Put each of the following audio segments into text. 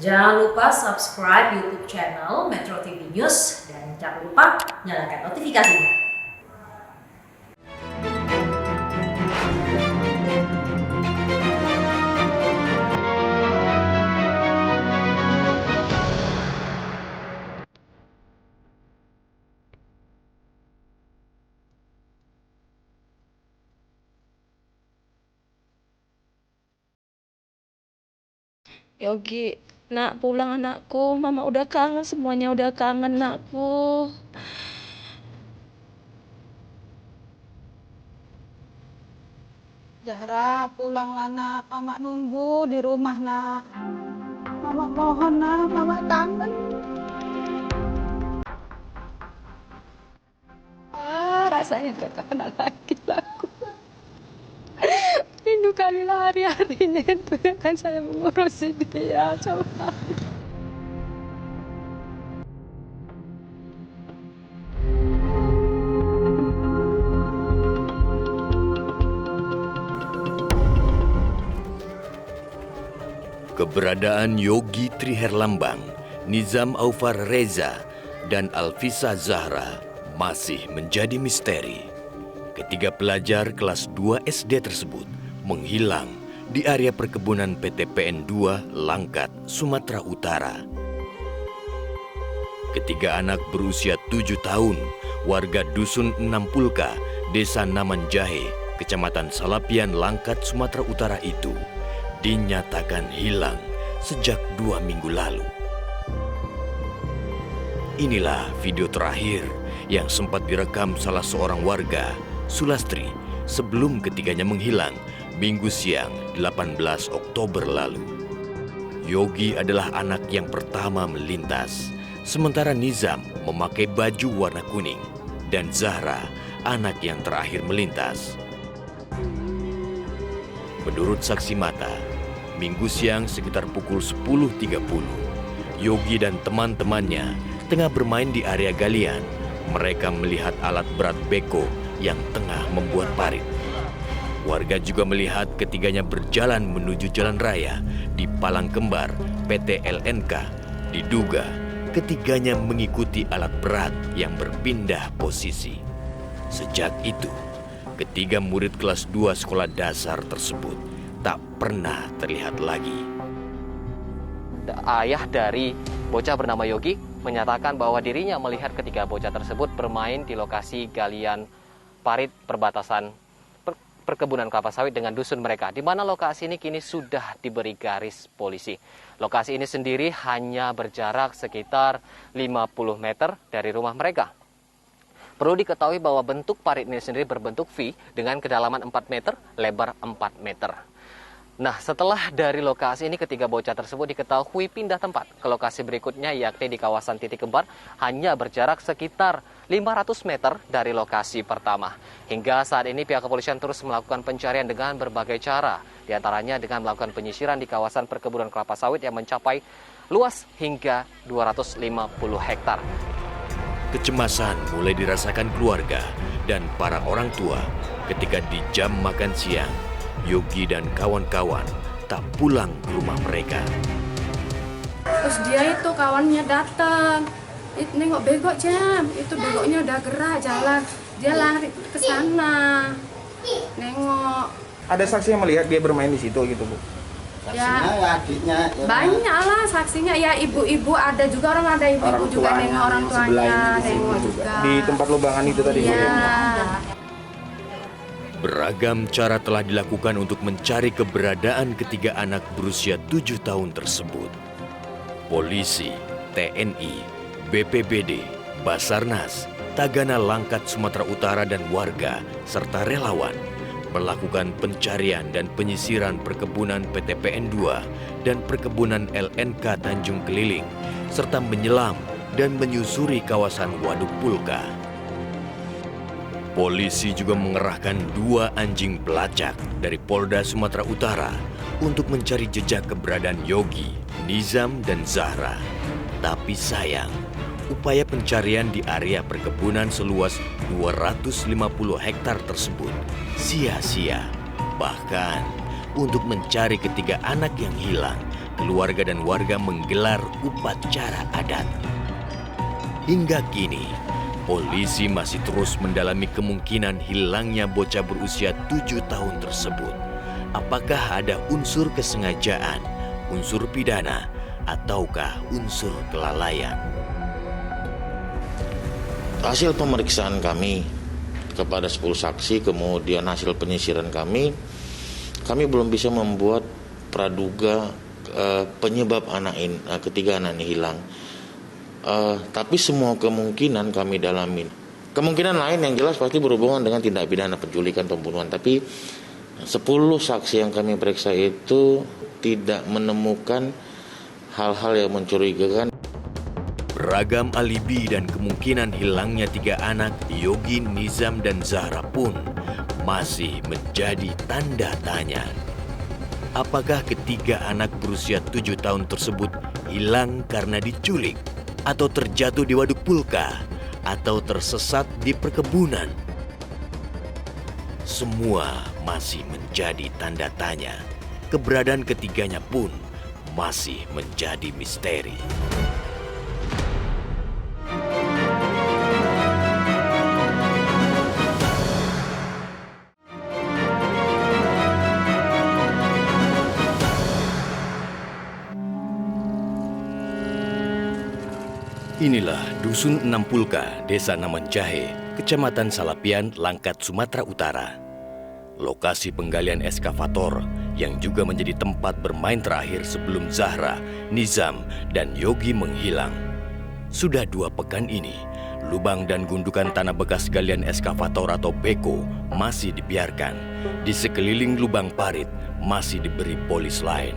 Jangan lupa subscribe YouTube channel Metro TV News dan jangan lupa nyalakan notifikasinya. Yogi, nak pulang anakku, mama udah kangen, semuanya udah kangen nakku. Zahra, pulang nak, mama nunggu di rumah nak. Mama mohon nak, mama kangen. Rasanya ketemu lagi aku. Rindu kali hari-harinya itu kan saya mengurusi dia, coba. Keberadaan Yogi Triherlambang, Nizam Aufar Reza, dan Alfisa Zahra masih menjadi misteri. Ketiga pelajar kelas 2 SD tersebut menghilang di area perkebunan PT PN2 Langkat, Sumatera Utara. Ketiga anak berusia 7 tahun, warga Dusun Enampulka, Desa Namanjahe, Kecamatan Salapian, Langkat, Sumatera Utara itu dinyatakan hilang sejak 2 minggu lalu. Inilah video terakhir yang sempat direkam salah seorang warga, Sulastri, sebelum ketiganya menghilang Minggu siang 18 Oktober lalu. Yogi adalah anak yang pertama melintas, sementara Nizam memakai baju warna kuning dan Zahra anak yang terakhir melintas. Menurut saksi mata, Minggu siang sekitar pukul 10.30, Yogi dan teman-temannya tengah bermain di area galian. Mereka melihat alat berat beko yang tengah membuat parit. Warga juga melihat ketiganya berjalan menuju jalan raya di Palang Kembar, PT LNK. Diduga ketiganya mengikuti alat berat yang berpindah posisi. Sejak itu, ketiga murid kelas 2 sekolah dasar tersebut tak pernah terlihat lagi. Ayah dari bocah bernama Yogi menyatakan bahwa dirinya melihat ketiga bocah tersebut bermain di lokasi galian parit perbatasan perkebunan kelapa sawit dengan dusun mereka, di mana lokasi ini kini sudah diberi garis polisi. Lokasi ini sendiri hanya berjarak sekitar 50 meter dari rumah mereka. Perlu diketahui bahwa bentuk parit ini sendiri berbentuk V dengan kedalaman 4 meter, lebar 4 meter. Nah, setelah dari lokasi ini ketiga bocah tersebut diketahui pindah tempat ke lokasi berikutnya, yakni di kawasan titik kembar, hanya berjarak sekitar 500 meter dari lokasi pertama. Hingga saat ini pihak kepolisian terus melakukan pencarian dengan berbagai cara, diantaranya dengan melakukan penyisiran di kawasan perkebunan kelapa sawit yang mencapai luas hingga 250 hektar. Kecemasan mulai dirasakan keluarga dan para orang tua ketika di jam makan siang, Yogi dan kawan-kawan tak pulang ke rumah mereka. Terus dia itu kawannya datang, nengok begok jam, itu begoknya udah gerak jalan, dia lari ke sana, nengok. Ada saksi yang melihat dia bermain di situ gitu, Bu? Ya, adiknya, banyak lah saksinya, ya ibu-ibu ada juga, ada ibu-ibu juga nengok orang tuanya, nengok juga. Di tempat lubangan itu tadi, Bu? Ya. Beragam cara telah dilakukan untuk mencari keberadaan ketiga anak berusia 7 tahun tersebut. Polisi, TNI, BPBD, Basarnas, Tagana Langkat Sumatera Utara dan warga, serta relawan melakukan pencarian dan penyisiran perkebunan PT PN2 dan perkebunan LNK Tanjung Keliling, serta menyelam dan menyusuri kawasan Waduk Pulka. Polisi juga mengerahkan 2 anjing pelacak dari Polda Sumatera Utara untuk mencari jejak keberadaan Yogi, Nizam, dan Zahra. Tapi sayang, upaya pencarian di area perkebunan seluas 250 hektar tersebut sia-sia. Bahkan untuk mencari ketiga anak yang hilang keluarga dan warga menggelar upacara adat. Hingga kini, polisi masih terus mendalami kemungkinan hilangnya bocah berusia 7 tahun tersebut. Apakah ada unsur kesengajaan, unsur pidana, ataukah unsur kelalaian? Hasil pemeriksaan kami kepada 10 saksi, kemudian hasil penyisiran kami belum bisa membuat praduga penyebab ketiga anak ini hilang. Tapi semua kemungkinan kami dalamin. Kemungkinan lain yang jelas pasti berhubungan dengan tindak pidana penculikan, pembunuhan. Tapi 10 saksi yang kami periksa itu tidak menemukan hal-hal yang mencurigakan. Beragam alibi dan kemungkinan hilangnya 3 anak, Yogi, Nizam, dan Zahra pun masih menjadi tanda tanya. Apakah ketiga anak berusia 7 tahun tersebut hilang karena diculik, atau terjatuh di waduk pulka, atau tersesat di perkebunan? Semua masih menjadi tanda tanya. Keberadaan ketiganya pun masih menjadi misteri. Inilah Dusun Enampulka, Desa Namanjahe, Kecamatan Salapian, Langkat, Sumatera Utara. Lokasi penggalian eskavator yang juga menjadi tempat bermain terakhir sebelum Zahra, Nizam, dan Yogi menghilang. Sudah 2 pekan ini, lubang dan gundukan tanah bekas galian eskavator atau beko masih dibiarkan. Di sekeliling lubang parit masih diberi polis lain.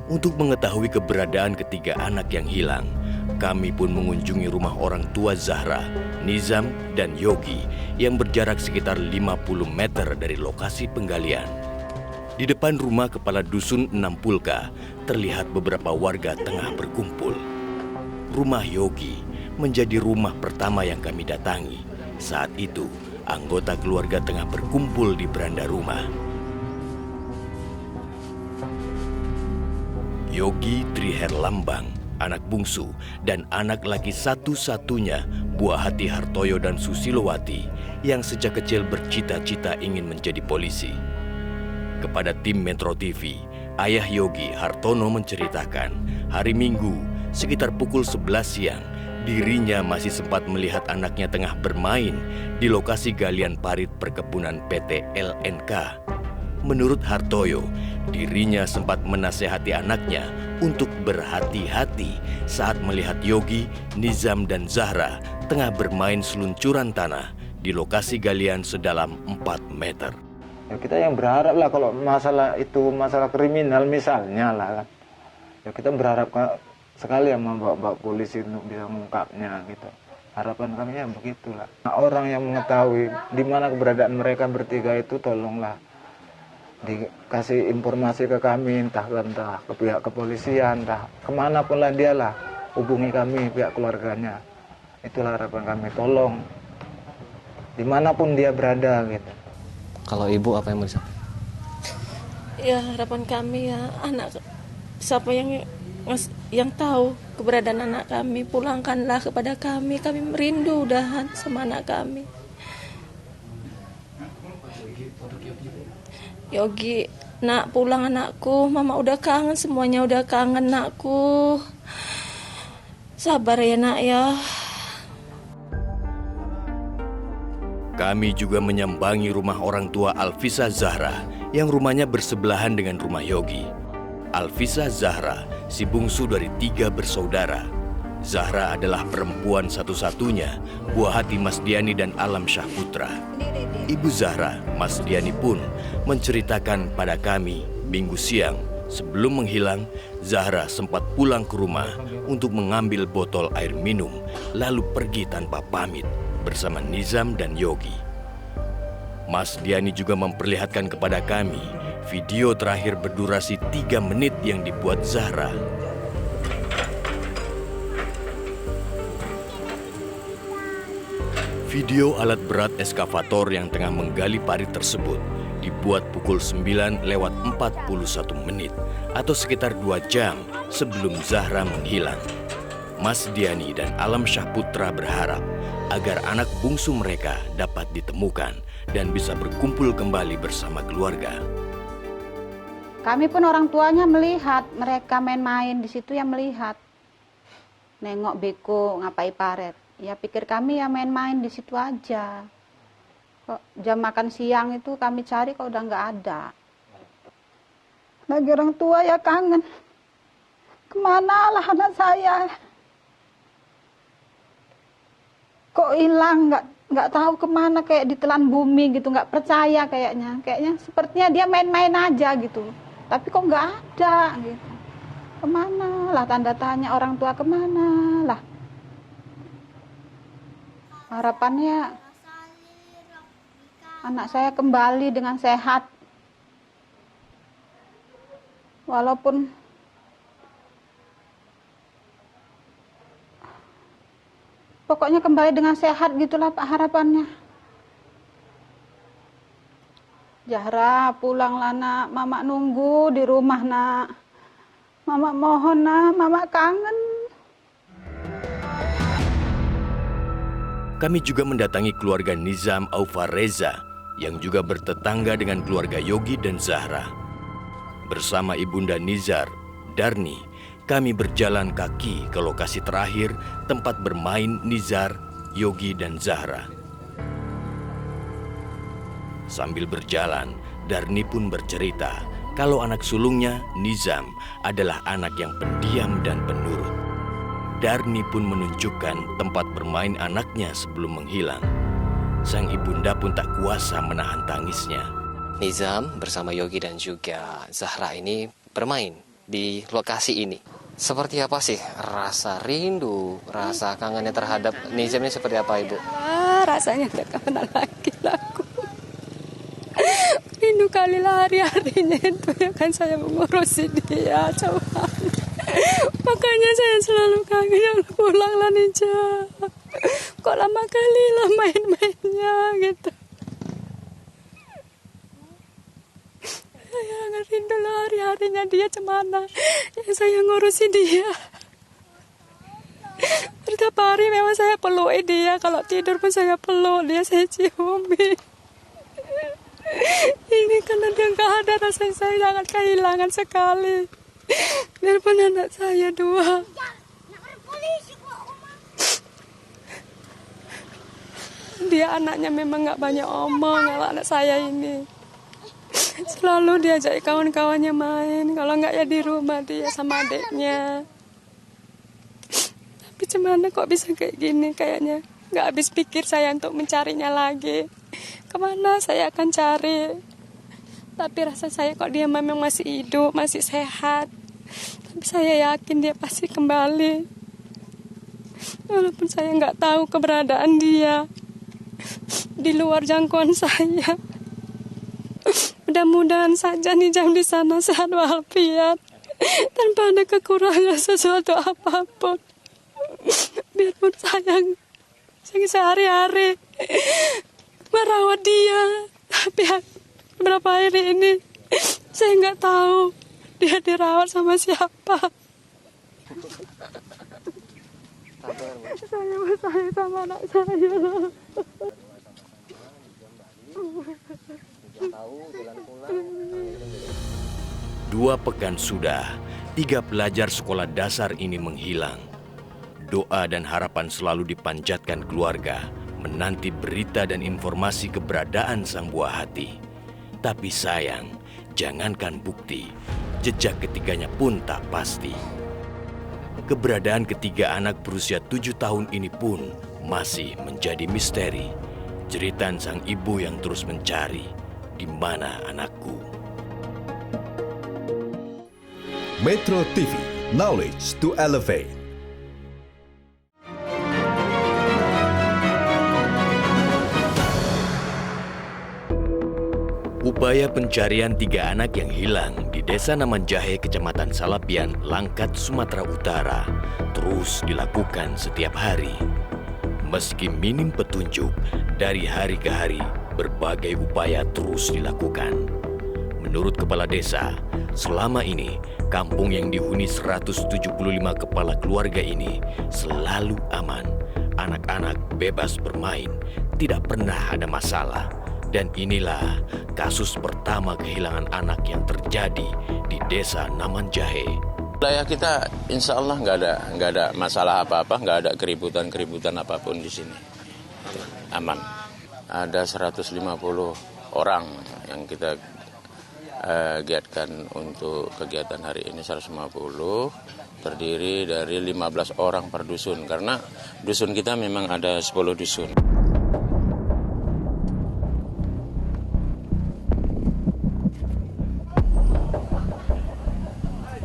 Untuk mengetahui keberadaan ketiga anak yang hilang, kami pun mengunjungi rumah orang tua Zahra, Nizam, dan Yogi yang berjarak sekitar 50 meter dari lokasi penggalian. Di depan rumah kepala Dusun Enampulka, terlihat beberapa warga tengah berkumpul. Rumah Yogi menjadi rumah pertama yang kami datangi. Saat itu, anggota keluarga tengah berkumpul di beranda rumah. Yogi Triherlambang, anak bungsu dan anak laki satu-satunya buah hati Hartoyo dan Susilowati yang sejak kecil bercita-cita ingin menjadi polisi. Kepada tim Metro TV, ayah Yogi, Hartono, menceritakan hari Minggu sekitar pukul 11 siang, dirinya masih sempat melihat anaknya tengah bermain di lokasi galian parit perkebunan PT LNK. Menurut Hartoyo, dirinya sempat menasehati anaknya untuk berhati-hati saat melihat Yogi, Nizam, dan Zahra tengah bermain seluncuran tanah di lokasi galian sedalam 4 meter. Ya kita yang berharap lah kalau masalah itu masalah kriminal misalnya lah kan. Ya kita berharap sekali sama Mbak polisi untuk bisa mengungkapnya gitu. Harapan kami ya begitulah. Nah, orang yang mengetahui di mana keberadaan mereka bertiga itu tolonglah dikasih informasi ke kami, entah ke pihak kepolisian, entah kemana pun lah dia lah, hubungi kami pihak keluarganya. Itulah harapan kami, tolong dimanapun dia berada gitu. Kalau ibu apa yang mau disampaikan? Ya, harapan kami ya, anak siapa yang tahu keberadaan anak kami, pulangkanlah kepada kami. Kami merindu udahan sama anak kami. Yogi, nak pulang anakku, mama udah kangen, semuanya udah kangen nakku. Sabar ya nak ya. Kami juga menyambangi rumah orang tua Alfisa Zahra yang rumahnya bersebelahan dengan rumah Yogi. Alfisa Zahra, si bungsu dari 3 bersaudara. Zahra adalah perempuan satu-satunya buah hati Mas Diani dan Alam Syahputra. Ibu Zahra, Mas Diani pun menceritakan pada kami Minggu siang sebelum menghilang, Zahra sempat pulang ke rumah untuk mengambil botol air minum lalu pergi tanpa pamit bersama Nizam dan Yogi. Mas Diani juga memperlihatkan kepada kami video terakhir berdurasi 3 menit yang dibuat Zahra. Video alat berat eskavator yang tengah menggali parit tersebut dibuat pukul 9:41 atau sekitar 2 jam sebelum Zahra menghilang. Mas Diani dan Alam Syahputra berharap agar anak bungsu mereka dapat ditemukan dan bisa berkumpul kembali bersama keluarga. Kami pun orang tuanya melihat mereka main-main di situ, ya melihat. Nengok beko ngapai paret. Ya pikir kami ya main-main di situ aja. Kok jam makan siang itu kami cari kok udah nggak ada. Bagi orang tua ya kangen. Kemana lah anak saya? Kok hilang, nggak tahu kemana, kayak ditelan bumi gitu, nggak percaya kayaknya sepertinya dia main-main aja gitu, tapi kok nggak ada gitu. Kemana lah, tanda tanya orang tua, kemana lah. Harapannya anak saya kembali dengan sehat, walaupun pokoknya kembali dengan sehat gitulah Pak harapannya. Zahra pulanglah nak, Mama nunggu di rumah nak. Mama mohon nak, Mama kangen. Kami juga mendatangi keluarga Nizam Aufar Reza yang juga bertetangga dengan keluarga Yogi dan Zahra. Bersama Ibunda Nizar, Darni, kami berjalan kaki ke lokasi terakhir tempat bermain Nizar, Yogi, dan Zahra. Sambil berjalan, Darni pun bercerita kalau anak sulungnya, Nizam, adalah anak yang pendiam dan penurut. Darni pun menunjukkan tempat bermain anaknya sebelum menghilang. Sang ibunda pun tak kuasa menahan tangisnya. Nizam bersama Yogi dan juga Zahra ini bermain di lokasi ini. Seperti apa sih rasa rindu, rasa kangennya terhadap Nizam ini seperti apa Ibu? Rasanya tidak kenal lagi aku. Rindu kali lah hari-harinya itu ya kan saya mengurusi dia, coba. Makanya saya selalu kangen, yang pulanglah Nizam. Kok lama kali lah main-mainnya gitu. Saya rindu lah hari-harinya dia cemana. Ya saya ngurusi dia. Setiap hari memang saya peluk dia. Kalau tidur pun saya peluk dia, saya ciumi. Ini karena dia nggak ada, rasanya saya sangat kehilangan sekali. Biarpun anak saya 2. Dia anaknya memang nggak banyak omong kalau anak saya ini. Selalu diajak kawan-kawannya main. Kalau nggak ya di rumah dia sama adiknya. Tapi gimana kok bisa kayak gini, kayaknya nggak habis pikir saya untuk mencarinya lagi. Kemana saya akan cari. Tapi rasa saya kok dia memang masih hidup, masih sehat. Tapi saya yakin dia pasti kembali. Walaupun saya nggak tahu keberadaan dia. Di luar jangkauan saya. Mudah-mudahan saja Nizam di sana sehat walafiat, tanpa ada kekurangan sesuatu apapun. Biarpun saya sehari-hari merawat dia, tapi beberapa hari ini saya nggak tahu dia dirawat sama siapa. Saya bersayang sama anak saya. Dua pekan sudah, 3 pelajar sekolah dasar ini menghilang. Doa dan harapan selalu dipanjatkan keluarga, menanti berita dan informasi keberadaan sang buah hati. Tapi sayang, jangankan bukti, jejak ketiganya pun tak pasti. Keberadaan ketiga anak berusia 7 tahun ini pun masih menjadi misteri. Jeritan sang ibu yang terus mencari, di mana anakku? Metro TV, knowledge to elevate. Upaya pencarian 3 anak yang hilang di Desa Namanjahe, Kecamatan Salapian, Langkat, Sumatera Utara terus dilakukan setiap hari. Meski minim petunjuk, dari hari ke hari berbagai upaya terus dilakukan. Menurut kepala desa, selama ini kampung yang dihuni 175 kepala keluarga ini selalu aman. Anak-anak bebas bermain, tidak pernah ada masalah. Dan inilah kasus pertama kehilangan anak yang terjadi di desa Namanjahe. Wilayah kita insya Allah nggak ada masalah apa-apa, nggak ada keributan apapun di sini. Aman. Ada 150 orang yang kita giatkan untuk kegiatan hari ini, 150, terdiri dari 15 orang per dusun, karena dusun kita memang ada 10 dusun.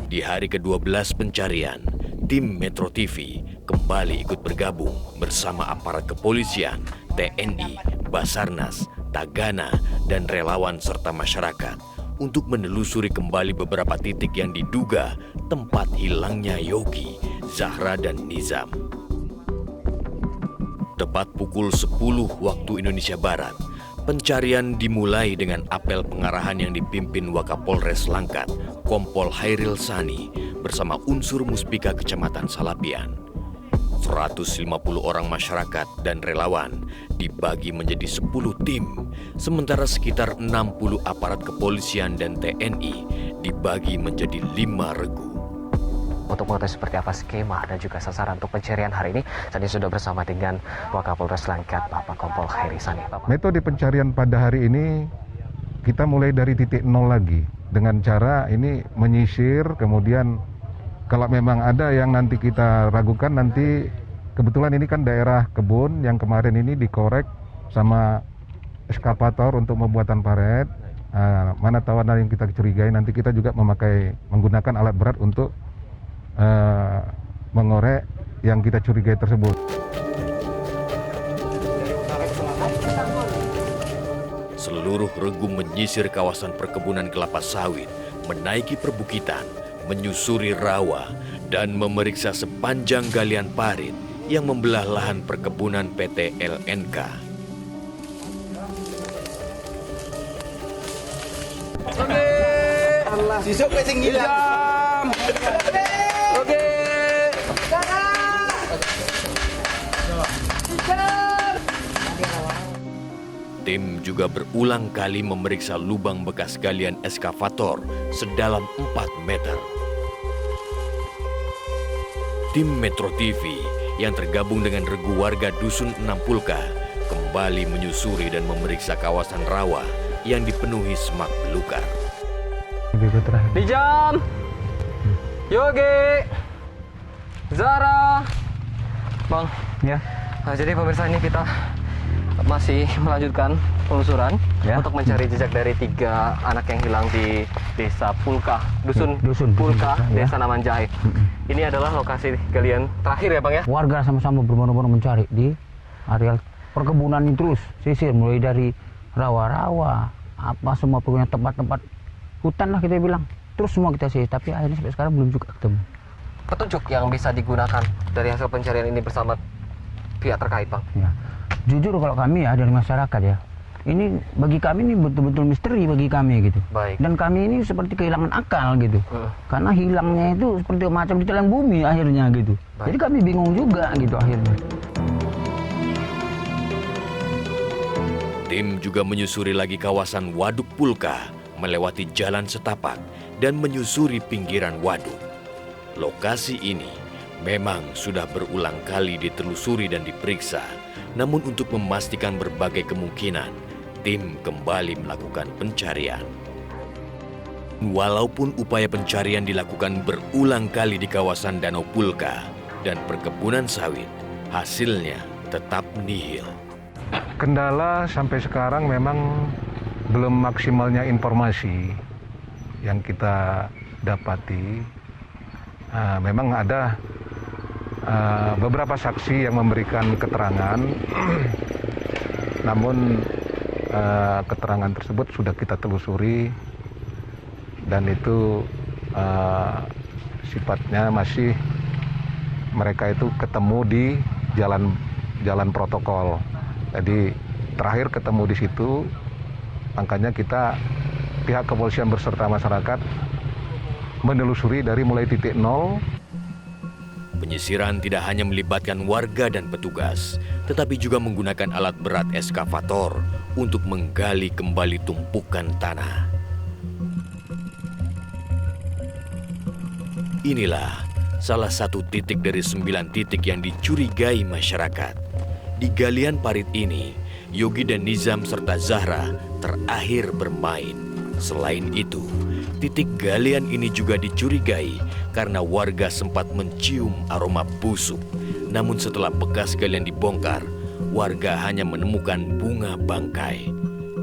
Di hari ke-12 pencarian, tim Metro TV kembali ikut bergabung bersama aparat kepolisian, TNI, Basarnas, Tagana, dan relawan serta masyarakat untuk menelusuri kembali beberapa titik yang diduga tempat hilangnya Yogi, Zahra, dan Nizam. Tepat pukul 10 waktu Indonesia Barat, pencarian dimulai dengan apel pengarahan yang dipimpin Wakapolres Langkat, Kompol Hairil Sani, bersama unsur Muspika Kecamatan Salapian. 150 orang masyarakat dan relawan dibagi menjadi 10 tim, sementara sekitar 60 aparat kepolisian dan TNI dibagi menjadi 5 regu. Untuk mengetahui seperti apa skema dan juga sasaran untuk pencarian hari ini, saya sudah bersama dengan Wakapolres Langkat, Bapak Kompol Hairil Sani. Metode pencarian pada hari ini kita mulai dari titik nol lagi dengan cara ini menyisir, kemudian kalau memang ada yang nanti kita ragukan, nanti kebetulan ini kan daerah kebun yang kemarin ini dikorek sama eskavator untuk pembuatan paret. Mana tahu ada yang kita curigai, nanti kita juga menggunakan alat berat untuk mengorek yang kita curigai tersebut. Seluruh regu menyisir kawasan perkebunan kelapa sawit, menaiki perbukitan, menyusuri rawa, dan memeriksa sepanjang galian parit yang membelah lahan perkebunan PT LNK. Oke, sisuk ke sing jam. Oke. Tim juga berulang kali memeriksa lubang bekas galian eskavator sedalam 4 meter. Tim Metro TV yang tergabung dengan regu warga Dusun Enampulka kembali menyusuri dan memeriksa kawasan rawa yang dipenuhi semak belukar. Nizam, Yogi, Zahra, Bang. Ya. Nah, jadi pemirsa, ini kita masih melanjutkan penelusuran untuk mencari jejak dari 3 anak yang hilang di Desa Pulka, Dusun Pulka, Desa Namanjahe. Ini adalah lokasi galian terakhir ya Bang ya? Warga sama-sama berbondong-bondong mencari di areal perkebunan ini, terus sisir mulai dari rawa-rawa, apa semua punya tempat-tempat hutan lah kita bilang. Terus semua kita sisir, tapi akhirnya sampai sekarang belum juga ketemu. Petunjuk yang bisa digunakan dari hasil pencarian ini bersama pihak terkait Bang? Ya. Jujur kalau kami ya dari masyarakat ya, ini bagi kami ini betul-betul misteri bagi kami gitu. Baik. Dan kami ini seperti kehilangan akal gitu, karena hilangnya itu seperti macam ditelan bumi akhirnya gitu. Baik. Jadi kami bingung juga gitu akhirnya. Tim juga menyusuri lagi kawasan Waduk Pulka, melewati jalan setapak dan menyusuri pinggiran waduk. Lokasi ini memang sudah berulang kali ditelusuri dan diperiksa. Namun untuk memastikan berbagai kemungkinan, tim kembali melakukan pencarian. Walaupun upaya pencarian dilakukan berulang kali di kawasan Danau Pulka dan perkebunan sawit, hasilnya tetap nihil. Kendala sampai sekarang memang belum maksimalnya informasi yang kita dapati. Memang ada beberapa saksi yang memberikan keterangan, namun keterangan tersebut sudah kita telusuri dan itu sifatnya masih mereka itu ketemu di jalan protokol. Jadi terakhir ketemu di situ, makanya kita pihak kepolisian beserta masyarakat menelusuri dari mulai titik nol. Penyisiran tidak hanya melibatkan warga dan petugas, tetapi juga menggunakan alat berat eskavator untuk menggali kembali tumpukan tanah. Inilah salah satu titik dari 9 titik yang dicurigai masyarakat. Di galian parit ini, Yogi dan Nizam serta Zahra terakhir bermain. Selain itu, titik galian ini juga dicurigai karena warga sempat mencium aroma busuk. Namun setelah bekas galian dibongkar, warga hanya menemukan bunga bangkai.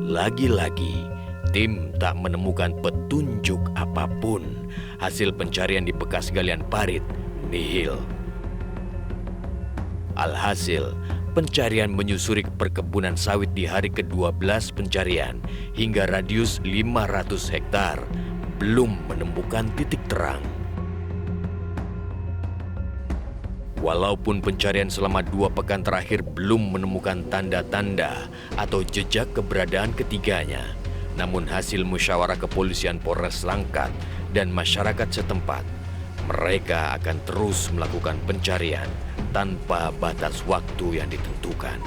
Lagi-lagi, tim tak menemukan petunjuk apapun. Hasil pencarian di bekas galian parit nihil. Alhasil, pencarian menyusuri perkebunan sawit di hari ke-12 pencarian hingga radius 500 hektar belum menemukan titik terang. Walaupun pencarian selama 2 pekan terakhir belum menemukan tanda-tanda atau jejak keberadaan ketiganya, namun hasil musyawarah kepolisian Polres Langkat dan masyarakat setempat, mereka akan terus melakukan pencarian tanpa batas waktu yang ditentukan.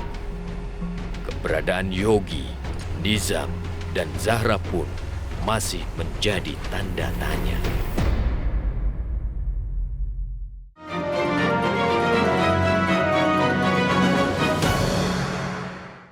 Keberadaan Yogi, Nizam, dan Zahra pun masih menjadi tanda tanya.